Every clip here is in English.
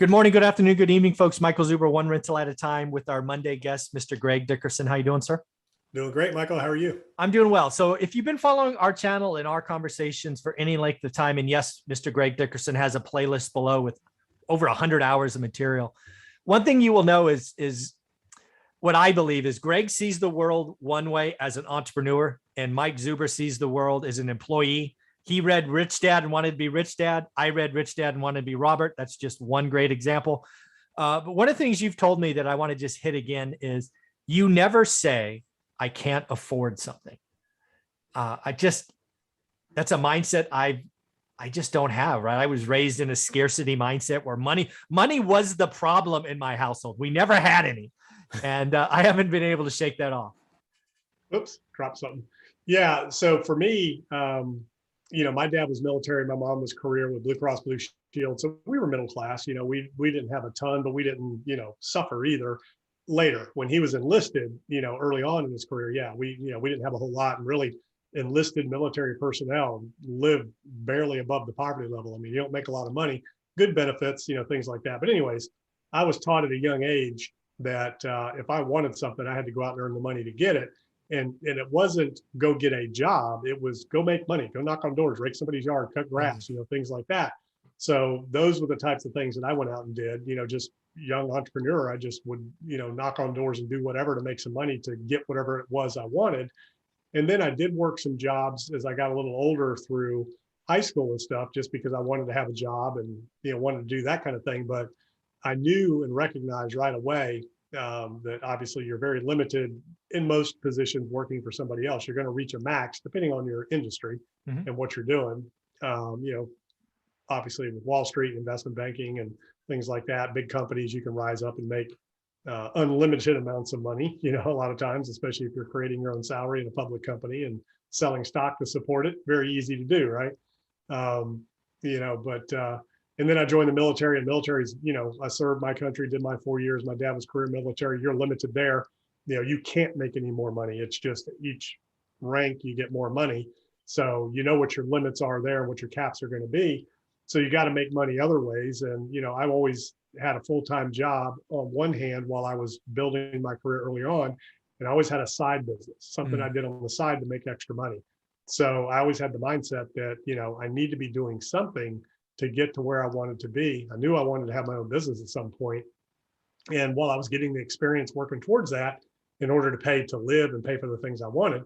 Good morning, good afternoon, good evening, folks. Michael Zuber, one rental at a time with our Monday guest, Mr. Greg Dickerson. How you doing, sir? Doing great, Michael. How are you? I'm doing well. So if you've been following our channel and our conversations for any length of time, and yes, Mr. Greg Dickerson has a playlist below with over 100 hours of material. One thing you will know is what I believe is Greg sees the world one way as an entrepreneur, and Mike Zuber sees the world as an employee. He read Rich Dad and wanted to be Rich Dad. I read Rich Dad and wanted to be Robert. That's just one great example. But one of the things you've told me that I want to just hit again is you never say, I can't afford something. That's a mindset I just don't have, right? I was raised in a scarcity mindset where money was the problem in my household. We never had any. And I haven't been able to shake that off. Oops, dropped something. Yeah. So for me, my dad was military. My mom was career with Blue Cross Blue Shield. So we were middle class. We didn't have a ton, but we didn't, suffer either. Later, when he was enlisted, early on in his career, yeah, we didn't have a whole lot, and really enlisted military personnel live barely above the poverty level. I mean, you don't make a lot of money, good benefits, things like that. But anyways, I was taught at a young age that if I wanted something, I had to go out and earn the money to get it. And it wasn't go get a job. It was go make money, go knock on doors, rake somebody's yard, cut grass, things like that. So those were the types of things that I went out and did, just young entrepreneur. I just would, knock on doors and do whatever to make some money to get whatever it was I wanted. And then I did work some jobs as I got a little older through high school and stuff, just because I wanted to have a job and, wanted to do that kind of thing. But I knew and recognized right away that obviously you're very limited in most positions working for somebody else. You're going to reach a max depending on your industry and what you're doing. Obviously with Wall Street, investment banking and things like that, big companies, you can rise up and make unlimited amounts of money, a lot of times, especially if you're creating your own salary in a public company and selling stock to support it. Very easy to do, right? And then I joined the military, and military is, I served my country, did my 4 years. My dad was career military. You're limited there. You can't make any more money. It's just each rank, you get more money. So you know what your limits are there and what your caps are going to be. So you got to make money other ways. And, I've always had a full-time job on one hand while I was building my career early on. And I always had a side business, something I did on the side to make extra money. So I always had the mindset that, I need to be doing something to get to where I wanted to be. I knew I wanted to have my own business at some point. And while I was getting the experience working towards that, in order to pay to live and pay for the things I wanted,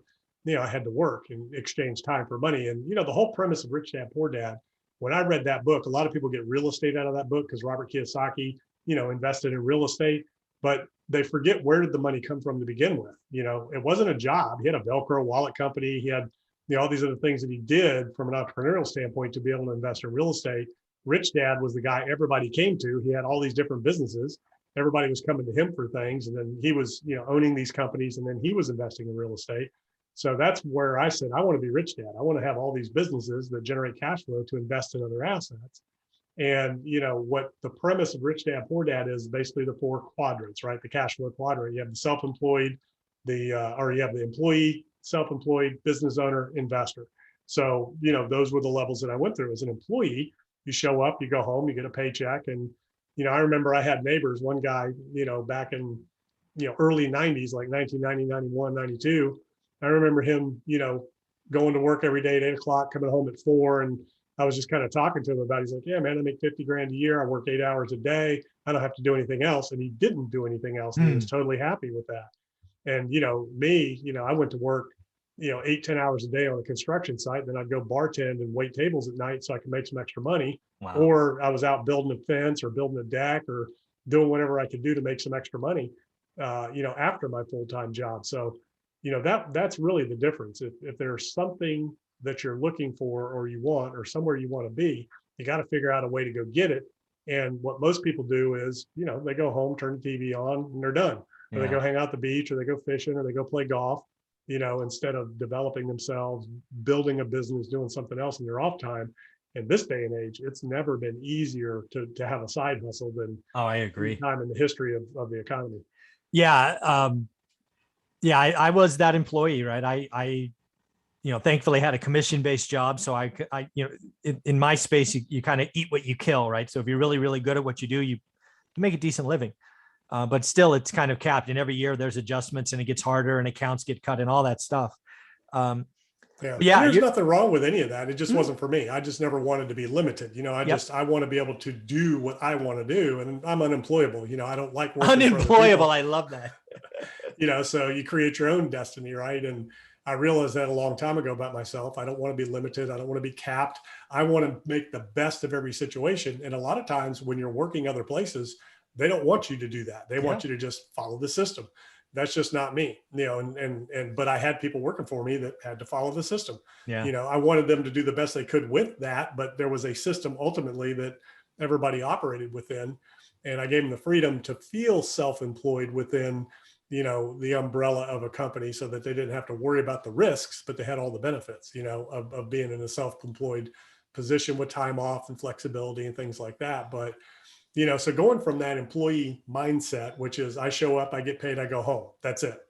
I had to work and exchange time for money. And, the whole premise of Rich Dad, Poor Dad, when I read that book, a lot of people get real estate out of that book because Robert Kiyosaki, invested in real estate, but they forget, where did the money come from to begin with? It wasn't a job. He had a Velcro wallet company. He had all these other things that he did from an entrepreneurial standpoint to be able to invest in real estate. Rich Dad was the guy everybody came to. He had all these different businesses. Everybody was coming to him for things. And then he was, owning these companies, and then he was investing in real estate. So that's where I said, I want to be Rich Dad. I want to have all these businesses that generate cash flow to invest in other assets. And, what the premise of Rich Dad, Poor Dad is basically the four quadrants, right? The cash flow quadrant. You have the self-employed, you have the employee, self-employed, business owner, investor. So, those were the levels that I went through. As an employee, you show up, you go home, you get a paycheck. And, I remember I had neighbors, one guy, back in, early 90s, like 1990, 91, 92. I remember him, going to work every day at 8 o'clock, coming home at 4. And I was just kind of talking to him about, he's like, yeah, man, I make 50 grand a year. I work 8 hours a day. I don't have to do anything else. And he didn't do anything else. And he was totally happy with that. And, me, I went to work, 8-10 hours a day on a construction site. Then I'd go bartend and wait tables at night so I could make some extra money. Wow. Or I was out building a fence or building a deck or doing whatever I could do to make some extra money, after my full-time job. So, that's really the difference. If there's something that you're looking for or you want, or somewhere you want to be, you got to figure out a way to go get it. And what most people do is, they go home, turn the TV on, and they're done. Or they go hang out at the beach, or they go fishing, or they go play golf, instead of developing themselves, building a business, doing something else in their off time. In this day and age, it's never been easier to have a side hustle than I agree. time in the history of the economy. Yeah. I was that employee, right? thankfully had a commission-based job. So in my space, you kind of eat what you kill, right? So if you're really, really good at what you do, you make a decent living. But still, it's kind of capped. And every year there's adjustments and it gets harder and accounts get cut and all that stuff. Yeah. There's nothing wrong with any of that. It just wasn't for me. I just never wanted to be limited. I want to be able to do what I want to do. And I'm unemployable. I don't like working. Unemployable. I love that. So you create your own destiny, right? And I realized that a long time ago about myself. I don't want to be limited. I don't want to be capped. I want to make the best of every situation. And a lot of times when you're working other places, they don't want you to do that. They want you to just follow the system. That's just not me, but I had people working for me that had to follow the system. Yeah. I wanted them to do the best they could with that, but there was a system ultimately that everybody operated within. And I gave them the freedom to feel self-employed within, the umbrella of a company so that they didn't have to worry about the risks, but they had all the benefits, of being in a self-employed position with time off and flexibility and things like that. But so going from that employee mindset, which is I show up, I get paid, I go home, that's it,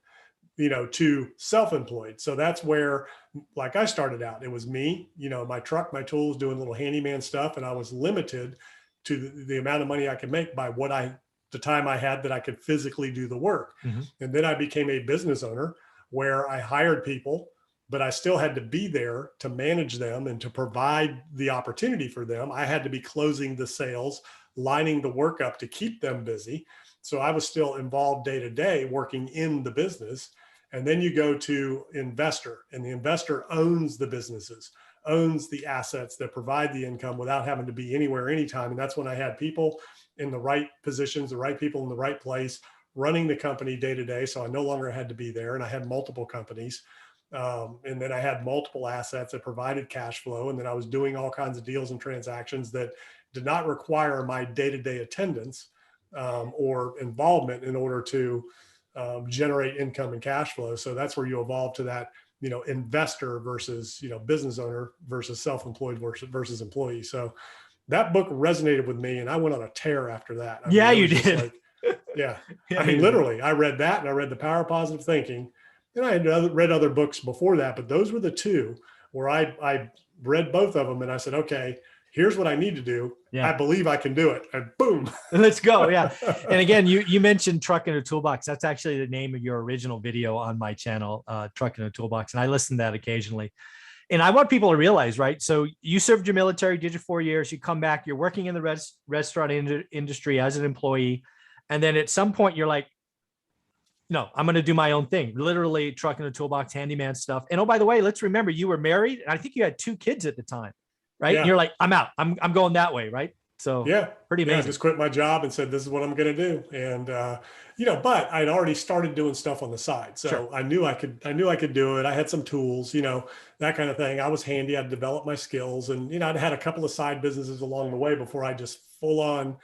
to self-employed. So that's where, like I started out, it was me, my truck, my tools, doing little handyman stuff. And I was limited to the amount of money I could make by the time I had that I could physically do the work. Mm-hmm. And then I became a business owner where I hired people, but I still had to be there to manage them and to provide the opportunity for them. I had to be closing the sales, lining the work up to keep them busy. So I was still involved day to day working in the business. And then you go to investor, and the investor owns the businesses, owns the assets that provide the income without having to be anywhere, anytime. And that's when I had people in the right positions, the right people in the right place, running the company day to day. So I no longer had to be there, and I had multiple companies. And then I had multiple assets that provided cash flow. And then I was doing all kinds of deals and transactions that did not require my day-to-day attendance or involvement in order to generate income and cash flow. So that's where you evolve to that, investor versus, business owner versus self-employed versus employee. So that book resonated with me, and I went on a tear after that. You did. Yeah. Literally, I read that, and I read The Power of Positive Thinking. And I had read other books before that, but those were the two where I read both of them, and I said, okay, here's what I need to do. Yeah. I believe I can do it. And boom. Let's go. Yeah. And again, you mentioned Truck in a Toolbox. That's actually the name of your original video on my channel, Truck in a Toolbox. And I listen to that occasionally. And I want people to realize, right? So you served your military, did your 4 years, you come back, you're working in the restaurant industry as an employee. And then at some point you're like, no, I'm going to do my own thing. Literally Truck in a Toolbox, handyman stuff. And oh, by the way, let's remember you were married, and I think you had 2 kids at the time, right? Yeah. And you're like, I'm out. I'm going that way, right? So yeah, pretty amazing. I just quit my job and said, this is what I'm going to do. And, but I'd already started doing stuff on the side. So Sure. I knew I could do it. I had some tools, that kind of thing. I was handy. I'd developed my skills, and, I'd had a couple of side businesses along the way before I just full on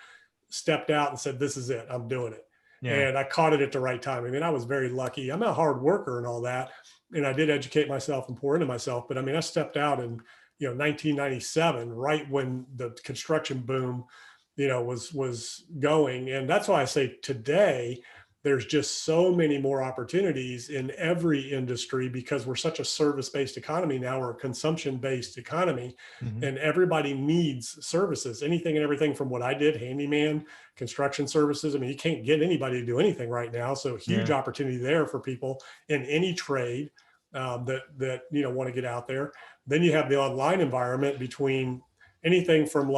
stepped out and said, this is it. I'm doing it. Yeah. And I caught it at the right time. I was very lucky. I'm a hard worker and all that. And I did educate myself and pour into myself. But I stepped out in, 1997, right when the construction boom, was going. And that's why I say today, there's just so many more opportunities in every industry because we're such a service-based economy now. We're a consumption-based economy, mm-hmm. and everybody needs services, anything and everything from what I did, handyman, construction services. You can't get anybody to do anything right now. So huge opportunity there for people in any trade that want to get out there. Then you have the online environment between anything from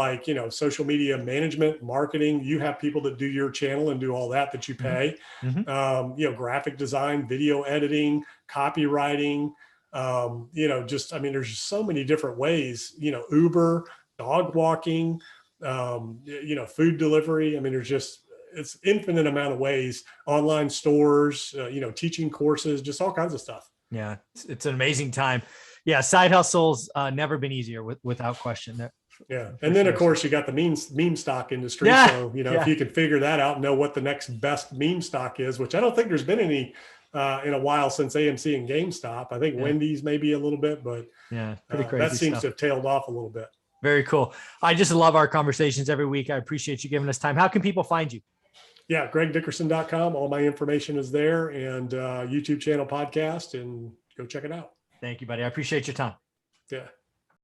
social media management, marketing. You have people that do your channel and do all that you pay, mm-hmm. Graphic design, video editing, copywriting, there's just so many different ways, Uber, dog walking, food delivery. It's infinite amount of ways, online stores, teaching courses, just all kinds of stuff. Yeah. It's an amazing time. Yeah. Side hustles, never been easier without question. Yeah. And then of course you got the meme stock industry. Yeah. So, if you can figure that out and know what the next best meme stock is, which I don't think there's been any in a while since AMC and GameStop. I think Wendy's maybe a little bit, but pretty crazy that seems stuff. to have tailed off a little bit. Very cool. I just love our conversations every week. I appreciate you giving us time. How can people find you? Yeah. GregDickerson.com. All my information is there, and YouTube channel, podcast, and go check it out. Thank you, buddy. I appreciate your time. Yeah.